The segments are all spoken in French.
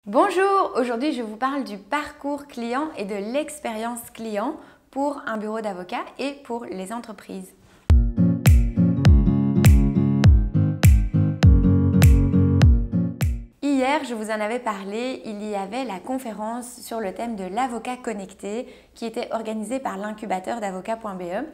Bonjour, aujourd'hui je vous parle du parcours client et de l'expérience client pour un bureau d'avocat et pour les entreprises. Hier, je vous en avais parlé, il y avait la conférence sur le thème de l'avocat connecté qui était organisée par l'incubateur d'avocat.be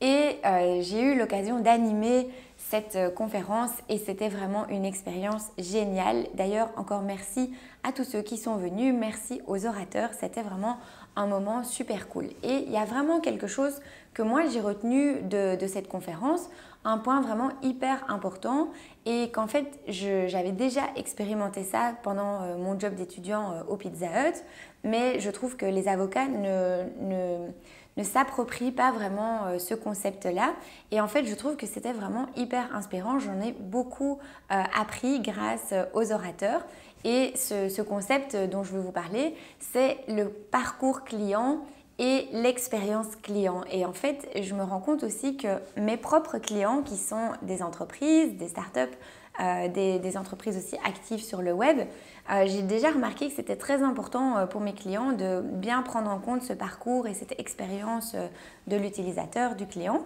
et j'ai eu l'occasion d'animer cette conférence et c'était vraiment une expérience géniale. D'ailleurs, encore merci à tous ceux qui sont venus, merci aux orateurs, c'était vraiment un moment super cool. Et il y a vraiment quelque chose que moi j'ai retenu de cette conférence, un point vraiment hyper important et qu'en fait j'avais déjà expérimenté ça pendant mon job d'étudiant au Pizza Hut, mais je trouve que les avocats ne s'approprient pas vraiment ce concept-là et en fait je trouve que c'était vraiment hyper inspirant, j'en ai beaucoup appris grâce aux orateurs et ce concept dont je veux vous parler, c'est le parcours client et l'expérience client. Et en fait, je me rends compte aussi que mes propres clients, qui sont des entreprises, des startups, des entreprises aussi actives sur le web, j'ai déjà remarqué que c'était très important pour mes clients de bien prendre en compte ce parcours et cette expérience de l'utilisateur, du client.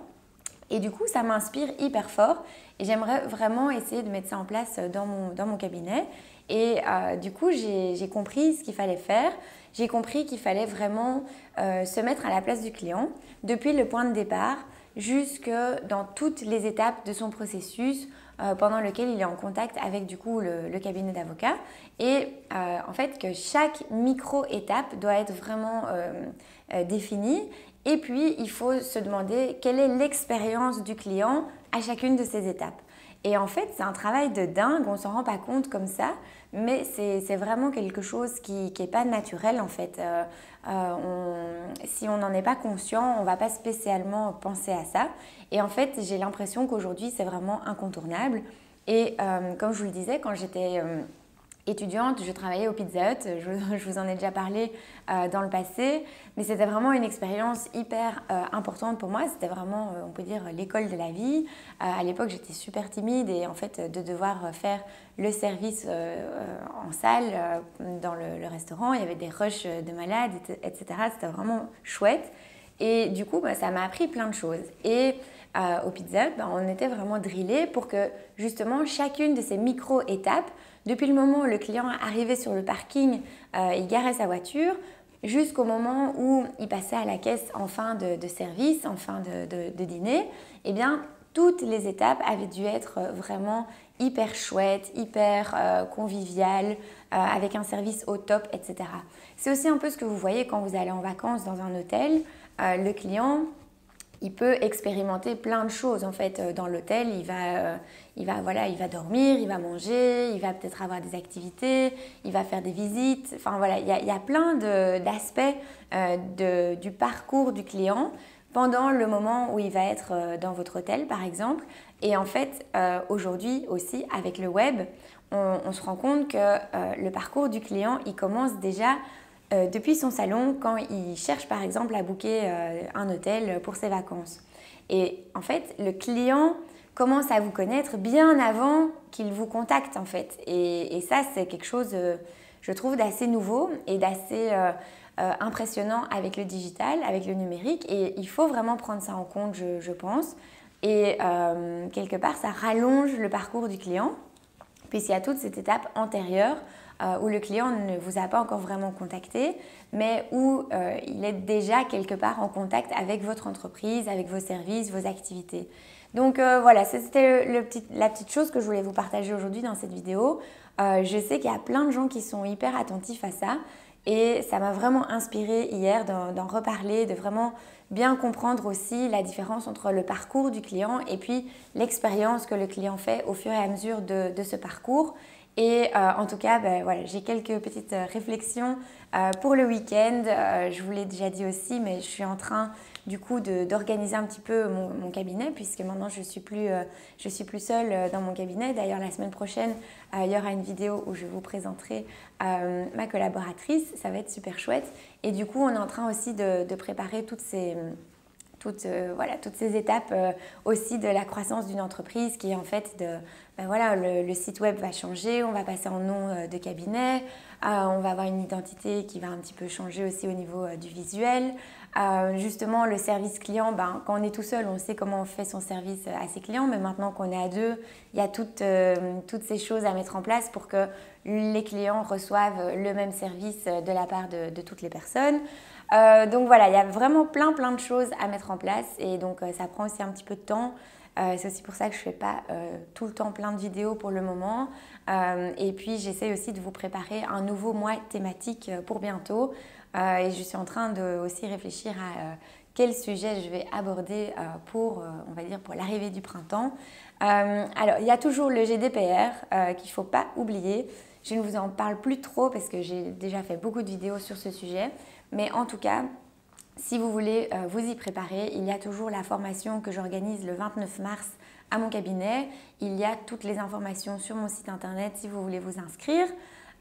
Et du coup, ça m'inspire hyper fort et j'aimerais vraiment essayer de mettre ça en place dans mon cabinet. Et du coup, j'ai compris ce qu'il fallait faire. J'ai compris qu'il fallait vraiment se mettre à la place du client depuis le point de départ jusque dans toutes les étapes de son processus pendant lequel il est en contact avec du coup le cabinet d'avocat. Et en fait, que chaque micro-étape doit être vraiment définie. Et puis, il faut se demander quelle est l'expérience du client à chacune de ces étapes. Et en fait, c'est un travail de dingue, on ne s'en rend pas compte comme ça, mais c'est vraiment quelque chose qui n'est pas naturel en fait. Si on n'en est pas conscient, on ne va pas spécialement penser à ça. Et en fait, j'ai l'impression qu'aujourd'hui, c'est vraiment incontournable. Et comme je vous le disais, quand j'étais étudiante, je travaillais au Pizza Hut, je vous en ai déjà parlé dans le passé, mais c'était vraiment une expérience hyper importante pour moi, c'était vraiment, on peut dire, l'école de la vie. À l'époque, j'étais super timide et en fait, de devoir faire le service en salle, dans le restaurant, il y avait des rushs de malades, etc. C'était vraiment chouette. Et du coup, ça m'a appris plein de choses. Et au Pizza Hut, on était vraiment drillés pour que justement chacune de ces micro-étapes, depuis le moment où le client arrivait sur le parking, il garait sa voiture, jusqu'au moment où il passait à la caisse en fin de service, en fin de dîner, eh bien, toutes les étapes avaient dû être vraiment hyper chouettes, hyper conviviales, avec un service au top, etc. C'est aussi un peu ce que vous voyez quand vous allez en vacances dans un hôtel. Le client, il peut expérimenter plein de choses en fait dans l'hôtel. Il va dormir, il va manger, il va peut-être avoir des activités, il va faire des visites. Enfin voilà, il y a plein d'aspects du parcours du client pendant le moment où il va être dans votre hôtel par exemple. Et en fait, aujourd'hui aussi avec le web, on se rend compte que le parcours du client, il commence déjà depuis son salon quand il cherche par exemple à booker un hôtel pour ses vacances. Et en fait, le client commence à vous connaître bien avant qu'il vous contacte en fait. Et ça, c'est quelque chose, je trouve, d'assez nouveau et d'assez impressionnant avec le digital, avec le numérique. Et il faut vraiment prendre ça en compte, je pense. Et quelque part, ça rallonge le parcours du client, puisqu'il y a toute cette étape antérieure où le client ne vous a pas encore vraiment contacté, mais où il est déjà quelque part en contact avec votre entreprise, avec vos services, vos activités. Donc voilà, c'était la petite chose que je voulais vous partager aujourd'hui dans cette vidéo. Je sais qu'il y a plein de gens qui sont hyper attentifs à ça et ça m'a vraiment inspirée hier d'en reparler, de vraiment bien comprendre aussi la différence entre le parcours du client et puis l'expérience que le client fait au fur et à mesure de ce parcours. Et en tout cas, voilà, j'ai quelques petites réflexions pour le week-end. Je vous l'ai déjà dit aussi, mais je suis en train du coup d'organiser un petit peu mon cabinet puisque maintenant je suis plus seule dans mon cabinet. D'ailleurs, la semaine prochaine, il y aura une vidéo où je vous présenterai ma collaboratrice. Ça va être super chouette. Et du coup, on est en train aussi de préparer toutes voilà, toutes ces étapes aussi de la croissance d'une entreprise qui est en fait voilà, le site web va changer, on va passer en nom de cabinet, on va avoir une identité qui va un petit peu changer aussi au niveau du visuel. Justement, le service client, quand on est tout seul, on sait comment on fait son service à ses clients, mais maintenant qu'on est à deux, il y a toutes ces choses à mettre en place pour que les clients reçoivent le même service de la part de toutes les personnes. Donc voilà, il y a vraiment plein de choses à mettre en place et donc ça prend aussi un petit peu de temps. C'est aussi pour ça que je ne fais pas tout le temps plein de vidéos pour le moment. Et puis j'essaie aussi de vous préparer un nouveau mois thématique pour bientôt. Et je suis en train de aussi réfléchir à quel sujet je vais aborder on va dire pour l'arrivée du printemps. Alors il y a toujours le GDPR qu'il ne faut pas oublier. Je ne vous en parle plus trop parce que j'ai déjà fait beaucoup de vidéos sur ce sujet. Mais en tout cas, si vous voulez vous y préparer, il y a toujours la formation que j'organise le 29 mars à mon cabinet. Il y a toutes les informations sur mon site internet si vous voulez vous inscrire.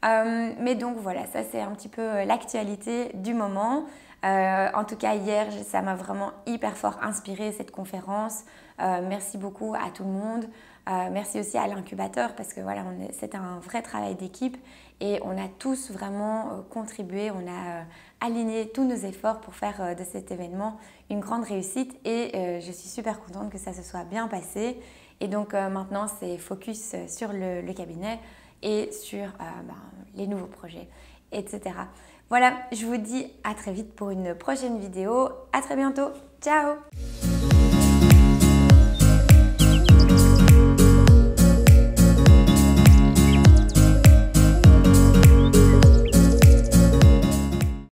Mais donc voilà, ça c'est un petit peu l'actualité du moment. En tout cas, hier, ça m'a vraiment hyper fort inspiré cette conférence. Merci beaucoup à tout le monde. Merci aussi à l'incubateur parce que voilà, c'est un vrai travail d'équipe et on a tous vraiment contribué, on a aligné tous nos efforts pour faire de cet événement une grande réussite et je suis super contente que ça se soit bien passé. Et donc maintenant, c'est focus sur le cabinet et sur les nouveaux projets, etc. Voilà, je vous dis à très vite pour une prochaine vidéo. À très bientôt. Ciao!